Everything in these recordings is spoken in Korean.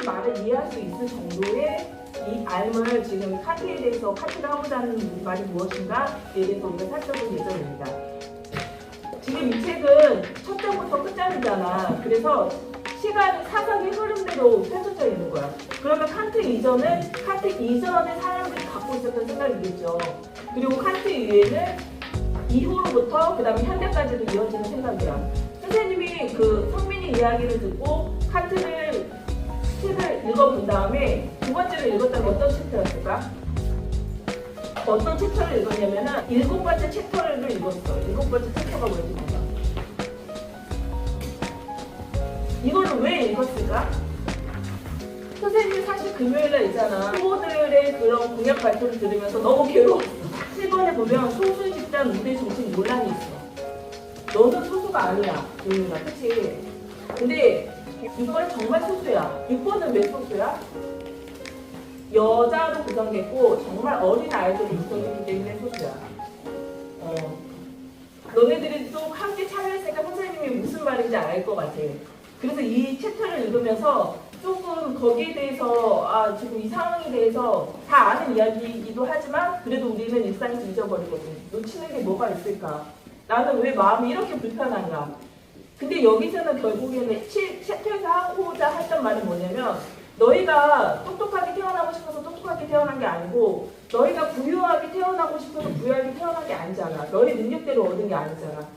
이 말을 이해할 수 있을 정도의 이 알을 지금 칸트에 대해서 칸트가 하고자 하는 말이 무엇인가에 대해서 우리가 살펴볼 예정입니다. 지금 이 책은 첫 장부터 끝장이잖아. 그래서 시간, 사상의 흐름대로 펼쳐져 있는 거야. 그러면 칸트 이전에 사람들이 갖고 있었던 생각이겠죠. 그리고 칸트 이후에는 이후로부터 그 다음에 현대까지도 이어지는 생각이야. 선생님이 그 성민이 이야기를 듣고 칸트를 책을 읽어본 다음에 두 번째로 읽었다면 어떤 챕터였을까? 어떤 챕터를 읽었냐면은 7번째 챕터를 읽었어. 7번째 챕터가 뭔지 몰라. 이거를 왜 읽었을까? 선생님이 사실 금요일날 있잖아. 후보들의 그런 공약 발표를 들으면서 너무 괴로웠어. 7번에 보면 소수 집단 우대 정책 논란이 있어. 너는 소수가 아니야, 용민아, 그치? 근데 6번은 정말 소수야. 6번은 왜 소수야? 여자로 구성됐고 정말 어린 아이들로 구성됐기 때문에 소수야. 너네들이 또 함께 참여했으니까 선생님이 무슨 말인지 알 것 같아. 그래서 이 챕터를 읽으면서 조금 거기에 대해서 지금 이 상황에 대해서 다 아는 이야기이기도 하지만 그래도 우리는 일상에서 잊어버리거든. 놓치는 게 뭐가 있을까? 나는 왜 마음이 이렇게 불편한가? 근데 여기서는 결국에는 챕터에서 하고자 했던 말은 뭐냐면 너희가 똑똑하게 태어나고 싶어서 똑똑하게 태어난 게 아니고 너희가 부유하게 태어나고 싶어서 부유하게 태어난 게 아니잖아. 너희 능력대로 얻은 게 아니잖아.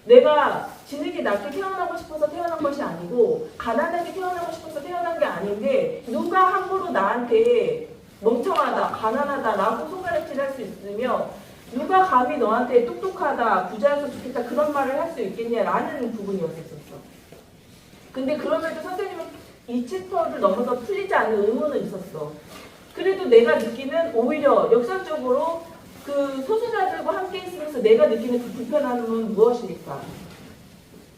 내가 지능이 낮게 태어나고 싶어서 태어난 것이 아니고 가난하게 태어나고 싶어서 태어난 게 아닌데 누가 함부로 나한테 멍청하다, 가난하다 라고 손가락질할 수 있으며 누가 감히 너한테 똑똑하다, 부자여서 좋겠다 그런 말을 할 수 있겠냐라는 부분이었었어. 근데 그럼에도 선생님은 이 챕터를 넘어서 풀리지 않는 의문은 있었어. 그래도 내가 느끼는 오히려 역설적으로 그 소수자들과 함께 있으면서 내가 느끼는 그 불편함은 무엇일까?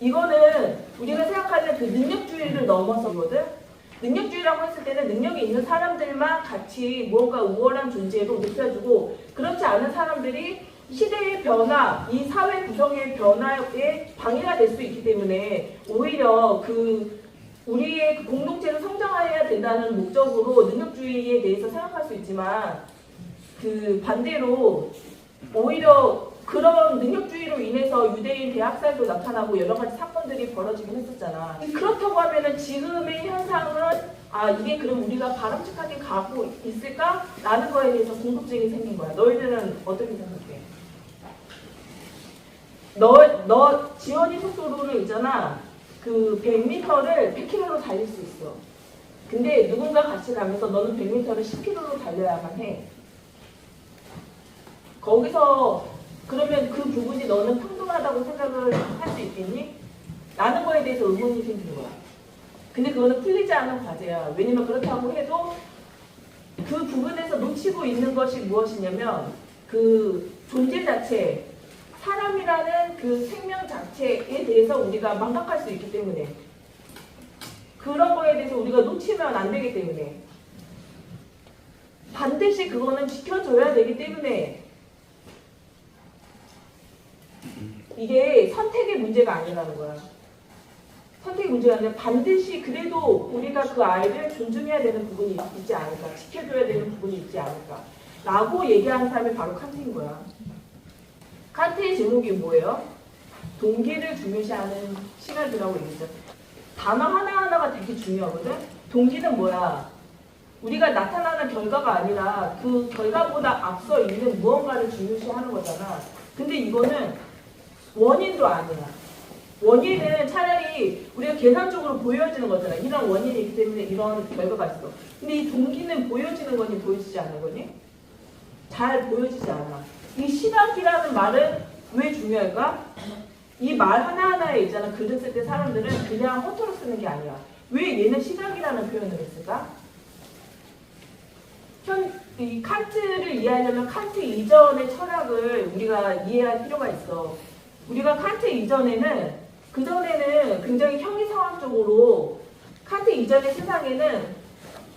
이거는 우리가 생각하는 그 능력주의를 넘어서거든. 능력주의라고 했을 때는 능력이 있는 사람들만 같이 무언가 우월한 존재로 높여주고 그렇지 않은 사람들이 시대의 변화, 이 사회 구성의 변화에 방해가 될 수 있기 때문에 오히려 우리의 그 공동체를 성장해야 된다는 목적으로 능력주의에 대해서 생각할 수 있지만 그 반대로 오히려 그런 능력주의로 인해서 유대인 대학살도 나타나고 여러 가지 사건들이 벌어지긴 했었잖아. 그렇다고 하면은 지금의 현상은 이게 그럼 우리가 바람직하게 가고 있을까? 라는 거에 대해서 궁금증이 생긴 거야. 너희들은 어떻게 생각해? 너 지원이 속도로를 있잖아. 그 100m를 100km로 달릴 수 있어. 근데 누군가 같이 가면서 너는 100m를 10km로 달려야만 해. 거기서 그러면 그 부분이 너는 평등하다고 생각을 할 수 있겠니? 라는 거에 대해서 의문이 생기는 거야. 근데 그거는 풀리지 않은 과제야. 왜냐면 그렇다고 해도 그 부분에서 놓치고 있는 것이 무엇이냐면 그 존재 자체, 사람이라는 그 생명 자체에 대해서 우리가 망각할 수 있기 때문에 그런 거에 대해서 우리가 놓치면 안 되기 때문에 반드시 그거는 지켜줘야 되기 때문에 이게 선택의 문제가 아니라는 거야. 선택의 문제가 아니라 반드시 그래도 우리가 그 아이를 존중해야 되는 부분이 있지 않을까, 지켜줘야 되는 부분이 있지 않을까 라고 얘기하는 사람이 바로 칸트인 거야. 칸트의 제목이 뭐예요? 동기를 중요시하는 시간이라고 얘기했죠. 단어 하나하나가 되게 중요하거든. 동기는 뭐야? 우리가 나타나는 결과가 아니라 그 결과보다 앞서 있는 무언가를 중요시하는 거잖아. 근데 이거는 원인도 아니야. 원인은 차라리 우리가 계산적으로 보여지는 거잖아. 이런 원인이 있기 때문에 이런 결과가 있어. 근데 이 동기는 보여지는 거니 보여지지 않는 거니? 잘 보여지지 않아. 이 시각이라는 말은 왜 중요할까? 이 말 하나하나에 있잖아. 글을 쓸 때 사람들은 그냥 허투루 쓰는 게 아니야. 왜 얘는 시각이라는 표현을 했을까? 이 칸트를 이해하려면 칸트 이전의 철학을 우리가 이해할 필요가 있어. 우리가 칸트 이전에는 그전에는 굉장히 형이상학적으로 칸트 이전의 세상에는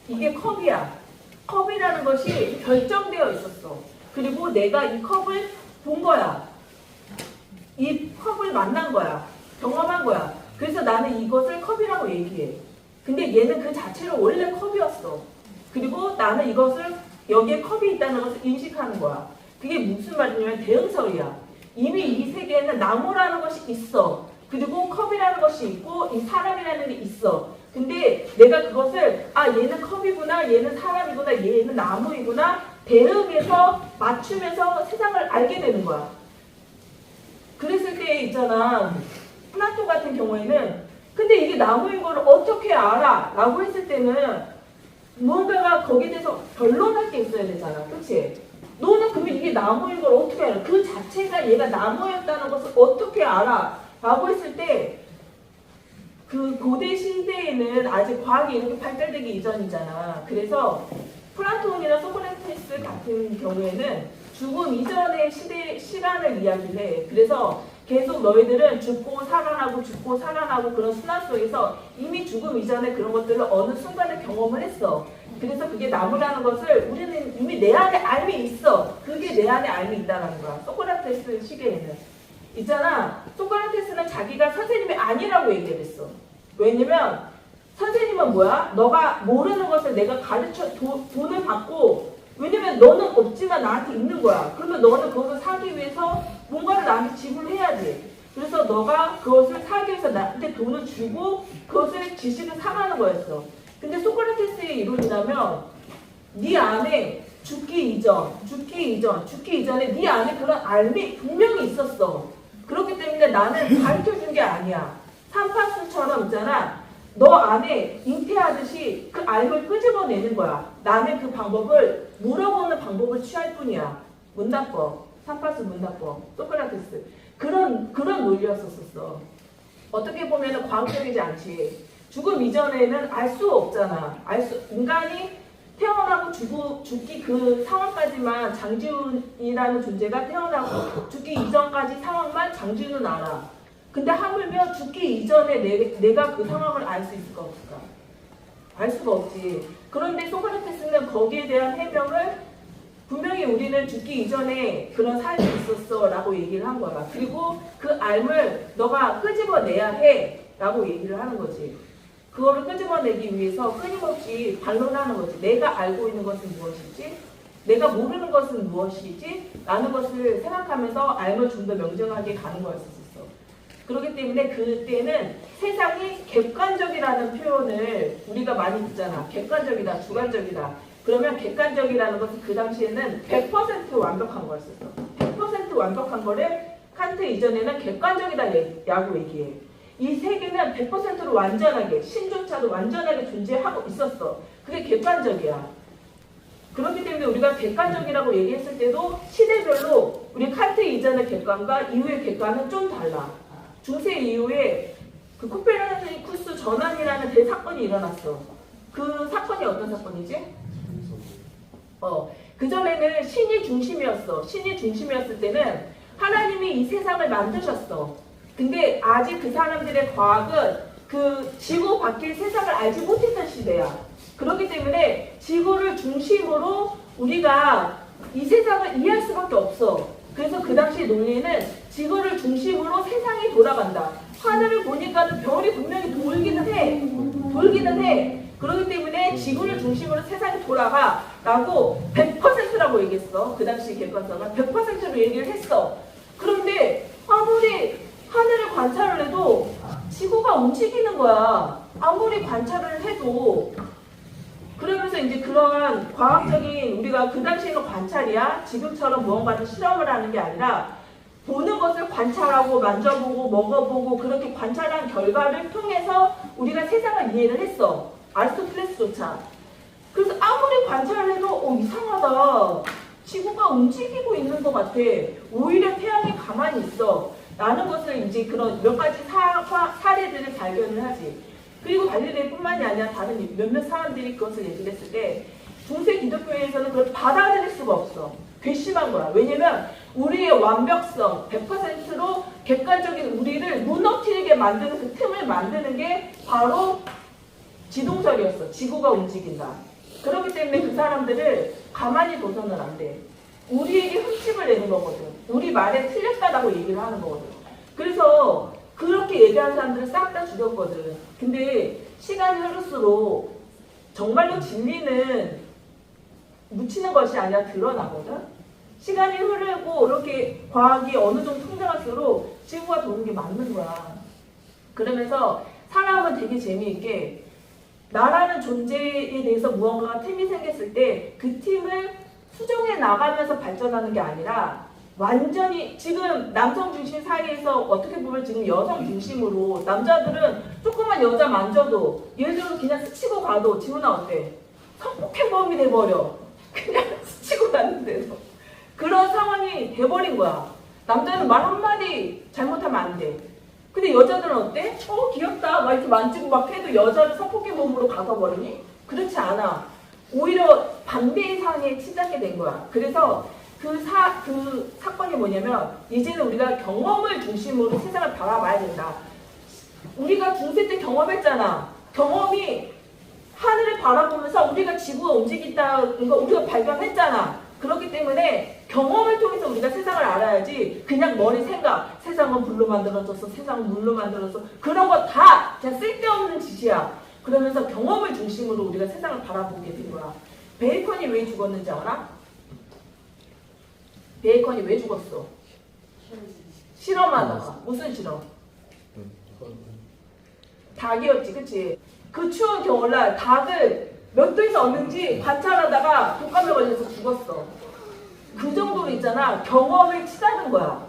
이게 컵이야. 컵이라는 것이 결정되어 있었어. 그리고 내가 이 컵을 본 거야. 이 컵을 만난 거야. 경험한 거야. 그래서 나는 이것을 컵이라고 얘기해. 근데 얘는 그 자체로 원래 컵이었어. 그리고 나는 이것을 여기에 컵이 있다는 것을 인식하는 거야. 그게 무슨 말이냐면 대응설이야. 이미 이 세계에는 나무라는 것이 있어. 그리고 컵이라는 것이 있고 이 사람이라는 게 있어. 근데 내가 그것을 얘는 컵이구나, 얘는 사람이구나, 얘는 나무이구나 대응해서 맞추면서 세상을 알게 되는 거야. 그랬을 때 있잖아. 플라톤 같은 경우에는 근데 이게 나무인 걸 어떻게 알아? 라고 했을 때는 무언가가 거기에 대해서 변론할 게 있어야 되잖아. 그치? 너는 그러면 이게 나무인 걸 어떻게 알아? 그 자체가 얘가 나무였다는 것을 어떻게 알아? 라고 했을 때 그 고대 시대에는 아직 과학이 이렇게 발달되기 이전이잖아. 그래서 플라톤이나 소크라테스 같은 경우에는 죽음 이전의 시간을 이야기를 해. 그래서 계속 너희들은 죽고 살아나고 그런 순환 속에서 이미 죽음 이전에 그런 것들을 어느 순간에 경험을 했어. 그래서 그게 나무라는 것을 우리는 이미 내 안에 알미 있어. 그게 내 안에 알미 있다는 거야. 소크라테스 시계에는. 있잖아. 소크라테스는 자기가 선생님이 아니라고 얘기를 했어. 왜냐면 선생님은 뭐야? 너가 모르는 것을 내가 가르쳐 돈을 받고 왜냐면 너는 없지만 나한테 있는 거야. 그러면 너는 그것을 사기 위해서 뭔가를 나한테 지불해야지. 그래서 너가 그것을 사기 위해서 나한테 돈을 주고 그것을 지식을 사가는 거였어. 근데 소크라테스의 이론이라면 네 안에 죽기 이전에 네 안에 그런 알미 분명히 있었어. 그렇기 때문에 나는 가르쳐준 게 아니야. 삼파수처럼 있잖아. 너 안에 잉태하듯이 그 알을 끄집어내는 거야. 나는 그 방법을 물어보는 방법을 취할 뿐이야. 문답법, 삼파수 문답법, 소크라테스. 그런 논리였었어. 어떻게 보면 과학적이지 않지. 죽음 이전에는 알 수 없잖아. 인간이 태어나고 죽기 그 상황까지만 장지훈이라는 존재가 태어나고 죽기 이전까지 상황만 장지훈은 알아. 근데 하물며 죽기 이전에 내가 그 상황을 알 수 있을까 없을까? 알 수가 없지. 그런데 소크라테스는 거기에 대한 해명을 분명히 우리는 죽기 이전에 그런 삶이 있었어 라고 얘기를 한 거야. 그리고 그 알을 너가 끄집어내야 해 라고 얘기를 하는 거지. 그거를 끄집어내기 위해서 끊임없이 반론하는 거지. 내가 알고 있는 것은 무엇이지? 내가 모르는 것은 무엇이지? 라는 것을 생각하면서 알을 좀 더 명정하게 가는 거였었어. 그렇기 때문에 그때는 세상이 객관적이라는 표현을 우리가 많이 듣잖아. 객관적이다, 주관적이다. 그러면 객관적이라는 것은 그 당시에는 100% 완벽한 거였었어. 100% 완벽한 거를 칸트 이전에는 객관적이다라고 얘기해. 이 세계는 100%로 완전하게, 신조차도 완전하게 존재하고 있었어. 그게 객관적이야. 그렇기 때문에 우리가 객관적이라고 얘기했을 때도 시대별로 우리 칸트 이전의 객관과 이후의 객관은 좀 달라. 중세 이후에 그 코페르니쿠스 전환이라는 대사건이 일어났어. 그 사건이 어떤 사건이지? 그전에는 신이 중심이었어. 신이 중심이었을 때는 하나님이 이 세상을 만드셨어. 근데 아직 그 사람들의 과학은 그 지구 밖의 세상을 알지 못했던 시대야. 그렇기 때문에 지구를 중심으로 우리가 이 세상을 이해할 수밖에 없어. 그래서 그 당시 논리는 지구를 중심으로 세상이 돌아간다. 하늘을 보니까 별이 분명히 돌기는 해. 그렇기 때문에 지구를 중심으로 세상이 돌아가 라고 100%라고 얘기했어. 그 당시 객관성은 100%로 얘기를 했어. 그런데 아무리 하늘을 관찰을 해도 지구가 움직이는 거야. 아무리 관찰을 해도. 그러면서 이제 그러한 과학적인 우리가 그 당시에는 관찰이야. 지금처럼 무언가를 실험을 하는 게 아니라 보는 것을 관찰하고 만져보고 먹어보고 그렇게 관찰한 결과를 통해서 우리가 세상을 이해를 했어. 아리스토텔레스조차. 그래서 아무리 관찰을 해도 이상하다. 지구가 움직이고 있는 것 같아. 오히려 태양이 가만히 있어. 라는 것을 이제 그런 몇 가지 사례들을 발견을 하지. 그리고 갈릴레이뿐만이 아니라 다른 몇몇 사람들이 그것을 얘기를 했을 때 중세 기독교에서는 그걸 받아들일 수가 없어. 괘씸한 거야. 왜냐면 우리의 완벽성, 100%로 객관적인 우리를 무너뜨리게 만드는 그 틈을 만드는 게 바로 지동설이었어. 지구가 움직인다. 그렇기 때문에 그 사람들을 가만히 둬서는 안 돼. 우리에게 흠집을 내는 거거든. 우리 말에 틀렸다라고 얘기를 하는 거거든. 그래서 그렇게 얘기하는 사람들을 싹 다 죽였거든. 근데 시간이 흐를수록 정말로 진리는 묻히는 것이 아니라 드러나거든. 시간이 흐르고 이렇게 과학이 어느 정도 성장할수록 지구가 도는 게 맞는 거야. 그러면서 사람은 되게 재미있게 나라는 존재에 대해서 무언가가 틈이 생겼을 때 그 팀을 수정해 나가면서 발전하는 게 아니라 완전히 지금 남성 중심 사이에서 어떻게 보면 지금 여성 중심으로 남자들은 조그만 여자 만져도 예를 들어 그냥 스치고 가도 지훈아 어때? 성폭행범이 돼버려. 그냥 스치고 갔는데도 그런 상황이 돼버린 거야. 남자는 말 한마디 잘못하면 안 돼. 근데 여자들은 어때? 귀엽다 막 이렇게 만지고 막 해도 여자를 성폭행범으로 가서버리니? 그렇지 않아. 오히려 반대의 상황에 치닫게 된 거야. 그래서 그 사건이 뭐냐면 이제는 우리가 경험을 중심으로 세상을 바라봐야 된다. 우리가 중세 때 경험했잖아. 경험이 하늘을 바라보면서 우리가 지구가 움직인다는 거 우리가 발견했잖아. 그렇기 때문에 경험을 통해서 우리가 세상을 알아야지 그냥 머리 생각 세상은 불로 만들어졌어 세상은 물로 만들어졌어 그런 거 다 그냥 쓸데없는 짓이야. 그러면서 경험을 중심으로 우리가 세상을 바라보게 된 거야. 베이컨이 왜 죽었는지 알아? 베이컨이 왜 죽었어? 실험하다가. 무슨 실험? 닭이었지, 그치? 그 추운 겨울날 닭을 몇 도에서 얻는지 관찰하다가 독감에 걸려서 죽었어. 그 정도로 있잖아. 경험을 치닫는 거야.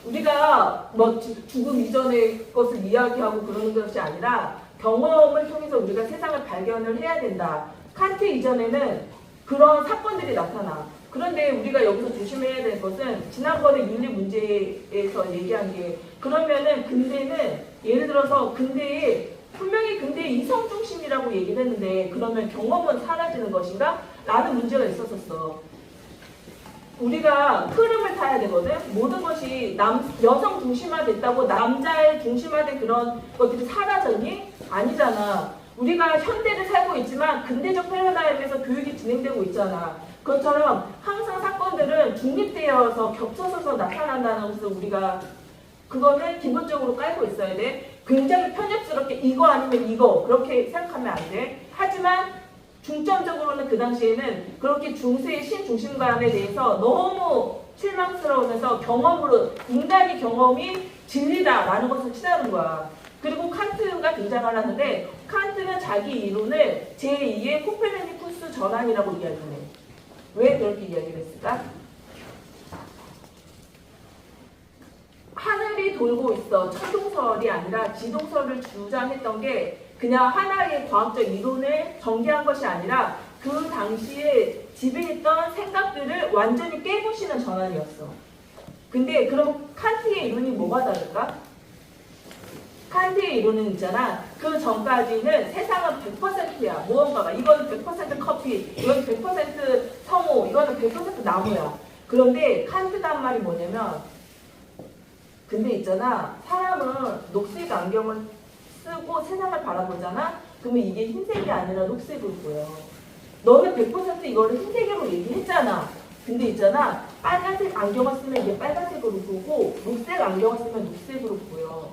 우리가 뭐 죽음 이전의 것을 이야기하고 그러는 것이 아니라 경험을 통해서 우리가 세상을 발견을 해야 된다. 칸트 이전에는 그런 사건들이 나타나. 그런데 우리가 여기서 조심해야 될 것은 지난번에 윤리 문제에서 얘기한 게 그러면은 근대는 예를 들어서 근대에 분명히 근대에 이성 중심이라고 얘기를 했는데 그러면 경험은 사라지는 것인가? 라는 문제가 있었었어. 우리가 흐름을 타야 되거든. 모든 것이 여성 중심화됐다고 남자의 중심화된 그런 것들이 사라졌니? 아니잖아. 우리가 현대를 살고 있지만 근대적 패러다임에서 교육이 진행되고 있잖아. 그것처럼 항상 사건들은 중립되어서 겹쳐서 나타난다는 것을 우리가 그거는 기본적으로 깔고 있어야 돼. 굉장히 편협스럽게 이거 아니면 이거 그렇게 생각하면 안 돼. 하지만 중점적으로는 그 당시에는 그렇게 중세의 신중심관에 대해서 너무 실망스러우면서 경험으로 인간의 경험이 진리다라는 것을 치닫는 거야. 그리고 칸트가 등장을 하는데 칸트는 자기 이론을 제2의 코페르니쿠스 전환이라고 이야기를 해. 왜 그렇게 이야기를 했을까? 하늘이 돌고 있어. 천동설이 아니라 지동설을 주장했던 게 그냥 하나의 과학적 이론을 전개한 것이 아니라 그 당시에 지배했던 생각들을 완전히 깨부시는 전환이었어. 근데 그럼 칸트의 이론이 뭐가 다를까? 칸트의 이론은 있잖아. 그 전까지는 세상은 100%야. 무언가가. 이거는 100% 커피, 이건 100% 성우, 이거는 100% 나무야. 그런데 칸트가 한 말이 뭐냐면 근데 있잖아. 사람은 녹색 안경을 쓰고 세상을 바라보잖아. 그러면 이게 흰색이 아니라 녹색으로 보여. 너는 100% 이거를 흰색으로 얘기했잖아. 근데 있잖아. 빨간색 안경을 쓰면 이게 빨간색으로 보고 녹색 안경을 쓰면 녹색으로 보여.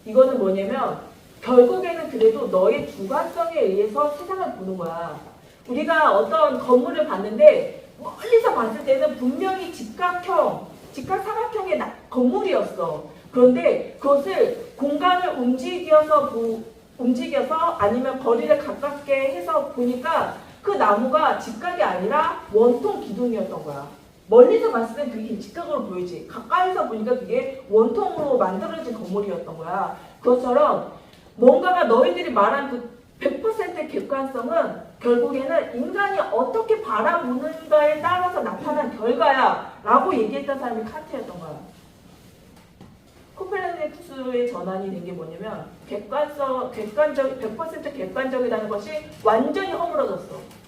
이거는 뭐냐면 결국에는 그래도 너의 주관성에 의해서 세상을 보는 거야. 우리가 어떤 건물을 봤는데 멀리서 봤을 때는 분명히 직각삼각형의 건물이었어. 그런데 그것을 공간을 움직여서 아니면 거리를 가깝게 해서 보니까 그 나무가 직각이 아니라 원통 기둥이었던 거야. 멀리서 봤을 땐 그게 직각으로 보이지. 가까이서 보니까 그게 원통으로 만들어진 건물이었던 거야. 그것처럼 뭔가가 너희들이 말한 그 100%의 객관성은 결국에는 인간이 어떻게 바라보는가에 따라서 나타난 결과야 라고 얘기했던 사람이 칸트였던 거야. 코페르니쿠스의 전환이 된 게 뭐냐면 100% 객관적이라는 것이 완전히 허물어졌어.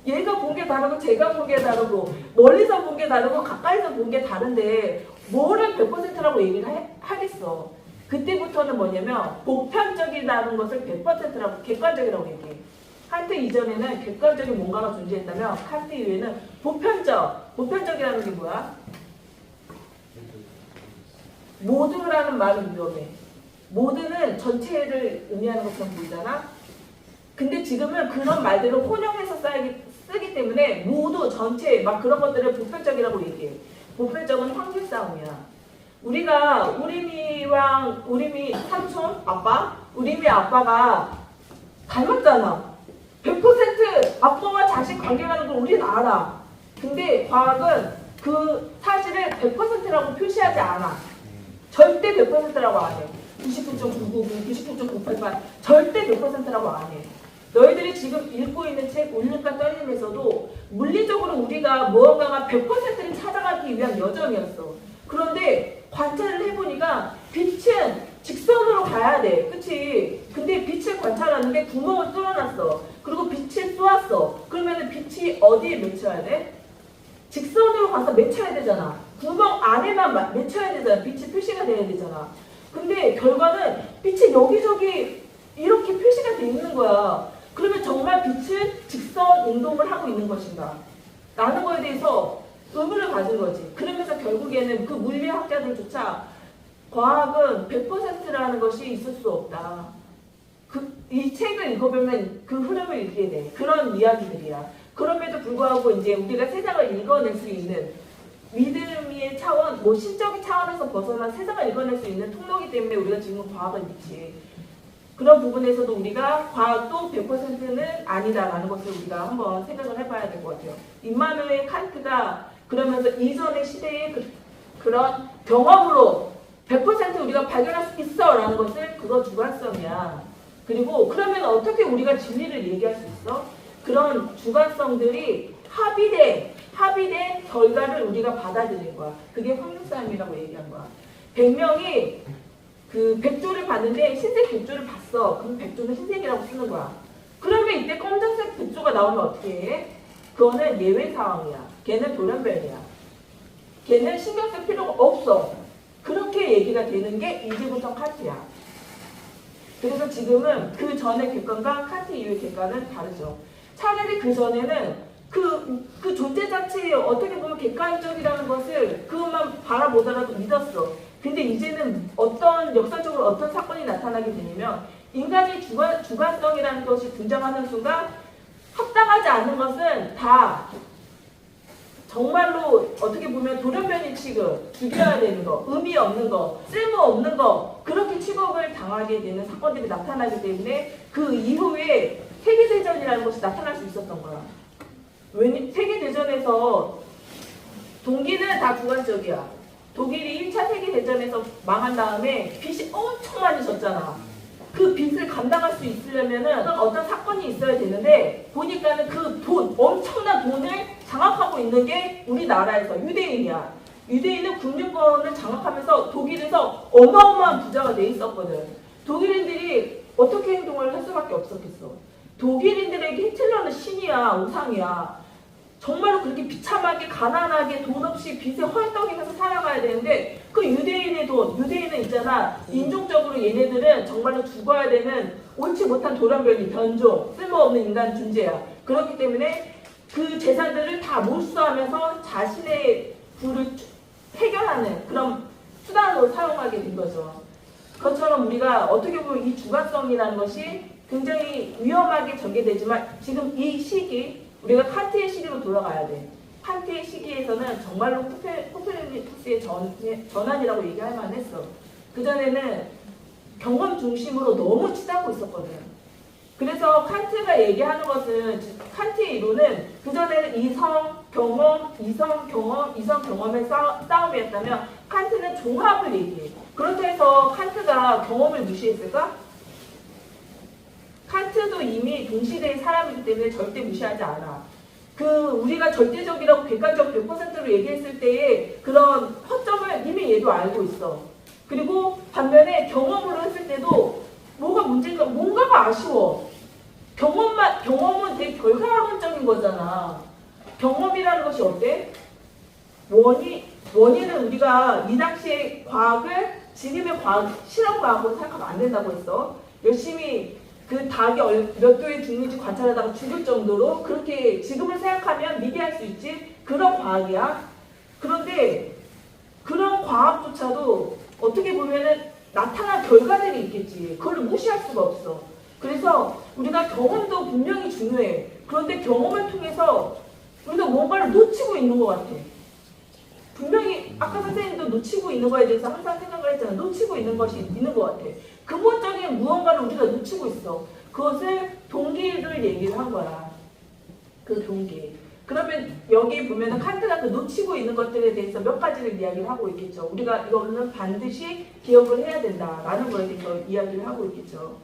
얘가 본 게 다르고 제가 본 게 다르고 멀리서 본 게 다르고 가까이서 본 게 다른데 뭐를 100%라고 얘기를 하겠어. 그때부터는 뭐냐면 보편적이라는 것을 100%라고 객관적이라고 얘기해. 칸트 이전에는 객관적인 뭔가가 존재했다면 칸트 이후에는 보편적이라는 게 뭐야? 모두라는 말은 위험해. 모두는 전체를 의미하는 것처럼 보이잖아. 근데 지금은 그런 말들을 혼용해서 쓰기 때문에 모두 전체 막 그런 것들을 보편적이라고 얘기해. 보편적은 확률 싸움이야. 우리가 우리미 삼촌 아빠, 우리미 아빠가 닮았잖아. 100% 아빠와 자식 관계라는 걸 우리는 알아. 근데 과학은 그 사실을 100%라고 표시하지 않아. 절대 100%라고 안 해. 99.999, 99.988 절대 100%라고 안 해. 너희들이 지금 읽고 있는 책 울림과 떨림에서도 물리적으로 우리가 무언가가 100%를 찾아가기 위한 여정이었어. 그런데 관찰을 해보니까 빛은 직선으로 가야 돼. 그치? 근데 빛을 관찰하는데 구멍을 뚫어놨어. 그리고 빛을 쏘았어. 그러면 빛이 어디에 맺혀야 돼? 직선으로 가서 맺혀야 되잖아. 구멍 안에만 맺혀야 되잖아. 빛이 표시가 돼야 되잖아. 근데 결과는 빛이 여기저기 이렇게 표시가 돼 있는 거야. 그러면 정말 빛은 직선 운동을 하고 있는 것인가? 라는 거에 대해서 의문을 가진 거지. 그러면서 결국에는 그 물리학자들조차 과학은 100%라는 것이 있을 수 없다. 이 책을 읽어보면 그 흐름을 읽게 돼. 그런 이야기들이야. 그럼에도 불구하고 이제 우리가 세상을 읽어낼 수 있는 믿음의 차원, 뭐 신적인 차원에서 벗어난 세상을 읽어낼 수 있는 통로이기 때문에 우리가 지금 과학을 믿지. 그런 부분에서도 우리가 과학도 100%는 아니다라는 것을 우리가 한번 생각을 해봐야 될 것 같아요. 임마누엘 칸트가 그러면서 이전의 시대의 그런 경험으로 100% 우리가 발견할 수 있어라는 것을 그거 주관성이야. 그리고 그러면 어떻게 우리가 진리를 얘기할 수 있어? 그런 주관성들이 합의된 결과를 우리가 받아들인 거야. 그게 확률싸움이라고 얘기한 거야. 100명이 그 백조를 봤는데 흰색 백조를 봤어. 그럼 백조는 흰색이라고 쓰는 거야. 그러면 이때 검정색 백조가 나오면 어떻게 해? 그거는 예외 상황이야. 걔는 돌연변이야. 걔는 신경 쓸 필요가 없어. 그렇게 얘기가 되는 게 이제부터 칸트야. 그래서 지금은 그 전의 객관과 칸트 이후의 객관은 다르죠. 차라리 그 전에는 그 존재 자체에 어떻게 보면 객관적이라는 것을 그것만 바라보더라도 믿었어. 근데 이제는 역사적으로 어떤 사건이 나타나게 되냐면 인간의 주관성이라는 것이 등장하는 순간 합당하지 않은 것은 다 정말로 어떻게 보면 돌연변이 취급, 죽여야 되는 거, 의미 없는 거, 쓸모 없는 거 그렇게 취급을 당하게 되는 사건들이 나타나기 때문에 그 이후에 세계대전이라는 것이 나타날 수 있었던 거야. 세계대전에서 동기는 다 주관적이야. 독일이 1차 세계대전에서 망한 다음에 빚이 엄청 많이 졌잖아. 그 빚을 감당할 수 있으려면은 어떤 사건이 있어야 되는데 보니까는 그 엄청난 돈을 장악하고 있는 게 우리나라에서 유대인이야. 유대인은 국민권을 장악하면서 독일에서 어마어마한 부자가 돼 있었거든. 독일인들이 어떻게 행동을 할 수밖에 없었겠어. 독일인들에게 히틀러는 신이야, 우상이야. 정말로 그렇게 비참하게 가난하게 돈 없이 빚에 헐떡이면서 살아가야 되는데 그 유대인은 있잖아. 인종적으로 얘네들은 정말로 죽어야 되는 옳지 못한 돌연변이, 변종, 쓸모없는 인간 존재야. 그렇기 때문에 그 재산들을 다 몰수하면서 자신의 부를 해결하는 그런 수단으로 사용하게 된 거죠. 그것처럼 우리가 어떻게 보면 이 주관성이라는 것이 굉장히 위험하게 전개되지만 지금 이 시기 우리가 칸트의 시기로 돌아가야 돼. 칸트의 시기에서는 정말로 코페르니쿠스의 전환이라고 얘기할 만했어. 그전에는 경험 중심으로 너무 치닫고 있었거든. 그래서 칸트가 얘기하는 것은 칸트의 이론은 그전에는 이성, 경험의 싸움이었다면 칸트는 종합을 얘기해. 그렇다 해서 칸트가 경험을 무시했을까? 칸트도 이미 동시대의 사람이기 때문에 절대 무시하지 않아. 우리가 절대적이라고 객관적 100%로 얘기했을 때의 그런 허점을 이미 얘도 알고 있어. 그리고 반면에 경험으로 했을 때도 뭐가 문제인가, 뭔가가 아쉬워. 경험은 되게 결과론적인 거잖아. 경험이라는 것이 어때? 원인은 우리가 이 당시의 과학을 지금의 실험과학으로 생각하면 안 된다고 했어. 열심히 그 닭이 몇 도에 죽는지 관찰하다가 죽을 정도로 그렇게 지금을 생각하면 미개할 수 있지. 그런 과학이야. 그런데 그런 과학조차도 어떻게 보면은 나타난 결과들이 있겠지. 그걸 무시할 수가 없어. 그래서 우리가 경험도 분명히 중요해. 그런데 경험을 통해서 우리가 뭔가를 놓치고 있는 것 같아. 분명히 아까 선생님도 놓치고 있는 거에 대해서 항상 생각을 했잖아. 놓치고 있는 것이 있는 것 같아. 근본적인 무언가를 우리가 놓치고 있어. 그것을 동기를 얘기를 한 거야. 그 동기. 그러면 여기 보면은 칸트가 그 놓치고 있는 것들에 대해서 몇 가지를 이야기를 하고 있겠죠. 우리가 이거는 반드시 기억을 해야 된다라는 거에 대해서 이야기를 하고 있겠죠.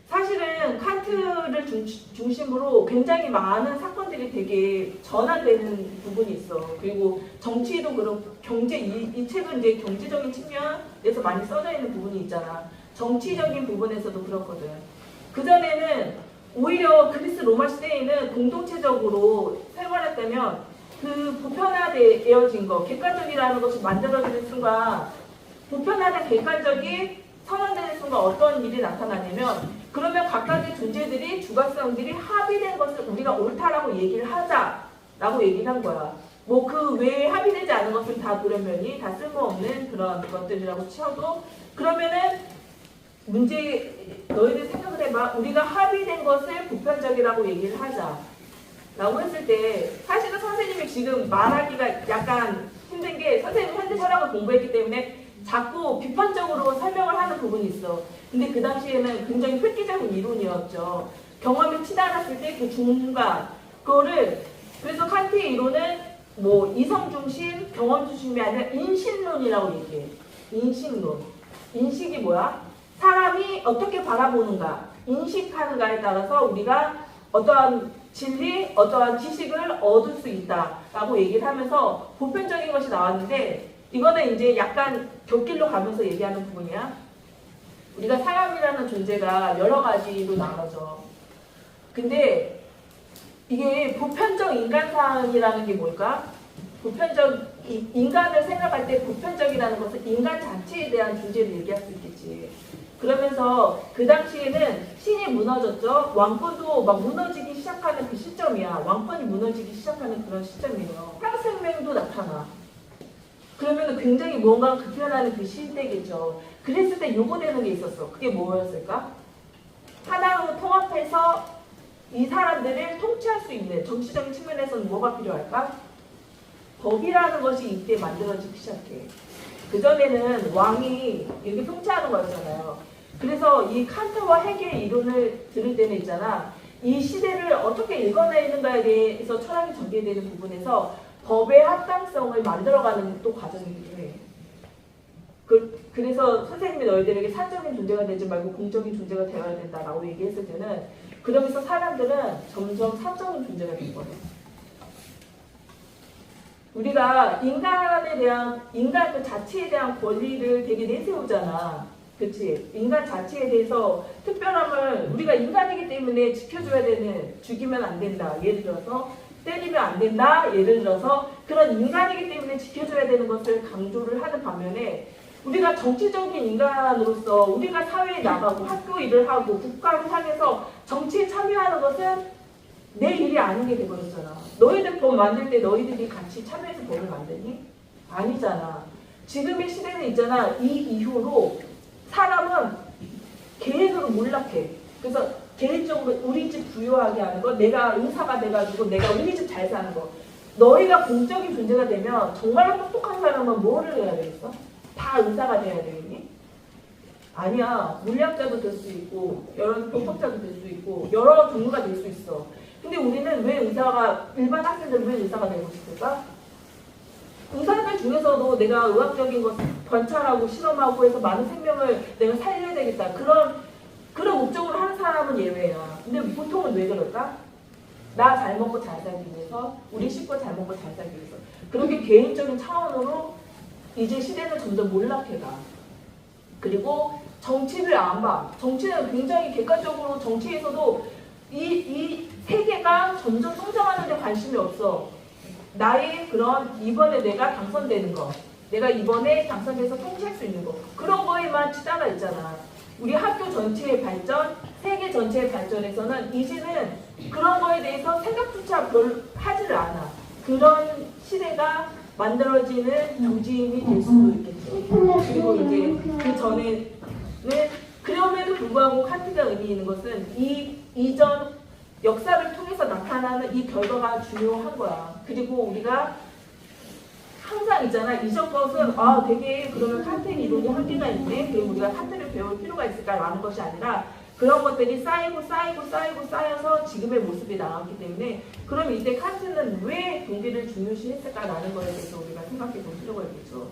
사실은 칸트를 중심으로 굉장히 많은 사건들이 되게 전환되는 부분이 있어. 그리고 정치도 그렇고 경제, 이 책은 이제 경제적인 측면에서 많이 써져 있는 부분이 있잖아. 정치적인 부분에서도 그렇거든. 그전에는 오히려 그리스 로마 시대에는 공동체적으로 생활했다면 그 보편화되어진 거, 객관적이라는 것이 만들어지는 순간 보편화된 객관적이 선언되는 순간 어떤 일이 나타나냐면 그러면 각각의 존재들이 주관성들이 합의된 것을 우리가 옳다라고 얘기를 하자라고 얘기를 한 거야. 뭐 그 외에 합의되지 않은 것은 다 그러면이 다 쓸모없는 그런 것들이라고 치어도 그러면은 문제 너희들 생각을 해봐. 우리가 합의된 것을 보편적이라고 얘기를 하자라고 했을 때 사실은 선생님이 지금 말하기가 약간 힘든 게 선생님 현대 철학을 공부했기 때문에 자꾸 비판적으로 설명을 하는 부분이 있어. 근데 그 당시에는 굉장히 획기적인 이론이었죠. 경험이 치달았을 때 그 중간 그거를 그래서 칸트의 이론은 뭐 이성 중심, 경험 중심이 아니라 인식론이라고 얘기해. 인식론. 인식이 뭐야? 사람이 어떻게 바라보는가, 인식하는가에 따라서 우리가 어떠한 진리, 어떠한 지식을 얻을 수 있다라고 얘기를 하면서 보편적인 것이 나왔는데 이거는 이제 약간 곁길로 가면서 얘기하는 부분이야. 우리가 사람이라는 존재가 여러 가지로 나눠져. 근데 이게 보편적 인간상이라는 게 뭘까? 보편적 인간을 생각할 때 보편적이라는 것은 인간 자체에 대한 존재를 얘기할 수 있겠지. 그러면서 그 당시에는 신이 무너졌죠. 왕권도 막 무너지기 시작하는 그 시점이야. 왕권이 무너지기 시작하는 그런 시점이에요. 평생명도 나타나. 그러면 굉장히 뭔가 급변하는 그 시대겠죠. 그랬을 때 요구되는 게 있었어. 그게 뭐였을까? 하나로 통합해서 이 사람들을 통치할 수 있는 정치적인 측면에서는 뭐가 필요할까? 법이라는 것이 이때 만들어지기 시작해. 그전에는 왕이 이렇게 통치하는 거였잖아요. 그래서 이 칸트와 헤겔의 이론을 들을 때는 있잖아. 이 시대를 어떻게 읽어내는가에 대해서 철학이 전개되는 부분에서 법의 합당성을 만들어가는 또 과정이기도 해. 그래서 선생님이 너희들에게 사적인 존재가 되지 말고 공적인 존재가 되어야 된다라고 얘기했을 때는 그러면서 사람들은 점점 사적인 존재가 된 거예요. 우리가 인간에 대한, 인간 그 자체에 대한 권리를 되게 내세우잖아. 그치? 인간 자체에 대해서 특별함을 우리가 인간이기 때문에 지켜줘야 되는, 죽이면 안 된다. 예를 들어서 때리면 안 된다. 예를 들어서 그런 인간이기 때문에 지켜줘야 되는 것을 강조를 하는 반면에 우리가 정치적인 인간으로서 우리가 사회에 나가고 학교 일을 하고 국가를 향해서 정치에 참여하는 것은 내 일이 아닌 게 돼버렸잖아. 너희들 법 만들 때 너희들이 같이 참여해서 법을 만드니? 아니잖아. 지금의 시대는 있잖아. 이 이후로 사람은 계획으로 몰락해. 그래서 개인적으로 우리 집 부유하게 하는 거, 내가 의사가 돼가지고 내가 우리 집 잘 사는 거. 너희가 공적인 존재가 되면 정말 똑똑한 사람은 뭐를 해야 되겠어? 다 의사가 돼야 되겠니? 아니야. 물리학자도 될 수 있고 여러 법학자도 될 수 있고 여러 종류가 될 수 있어. 근데 우리는 왜 일반 학생들은 왜 의사가 되고 싶을까? 의사들 중에서도 내가 의학적인 것을 관찰하고 실험하고 해서 많은 생명을 내가 살려야 되겠다. 그런 목적으로 하는 사람은 예외야. 근데 보통은 왜 그럴까? 나 잘 먹고 잘 살기 위해서, 우리 식구 잘 먹고 잘 살기 위해서. 그렇게 개인적인 차원으로 이제 시대는 점점 몰락해가. 그리고 정치를 안 봐. 정치는 굉장히 객관적으로 정치에서도 이 세계가 점점 성장하는 데 관심이 없어. 나의 그런 이번에 내가 당선되는 거, 내가 이번에 당선돼서 통치할 수 있는 거, 그런 거에만 치달아 있잖아. 우리 학교 전체의 발전, 세계 전체의 발전에서는 이제는 그런 거에 대해서 생각조차 별 하지를 않아. 그런 시대가 만들어지는 조짐이 될 수도 있겠죠. 그리고 이제 그 전에는 그럼에도 불구하고 칸트가 의미 있는 것은 이 이전 역사를 통해서 나타나는 이 결과가 중요한 거야. 그리고 우리가 항상 있잖아. 이전 것은 되게 그러면 칸트의 이론이 한계가 있네. 그럼 우리가 칸트를 배울 필요가 있을까라는 것이 아니라 그런 것들이 쌓여서 지금의 모습이 나왔기 때문에 그럼 이때 칸트는 왜 동기를 중요시했을까라는 거에 대해서 우리가 생각해 볼 필요가 있겠죠.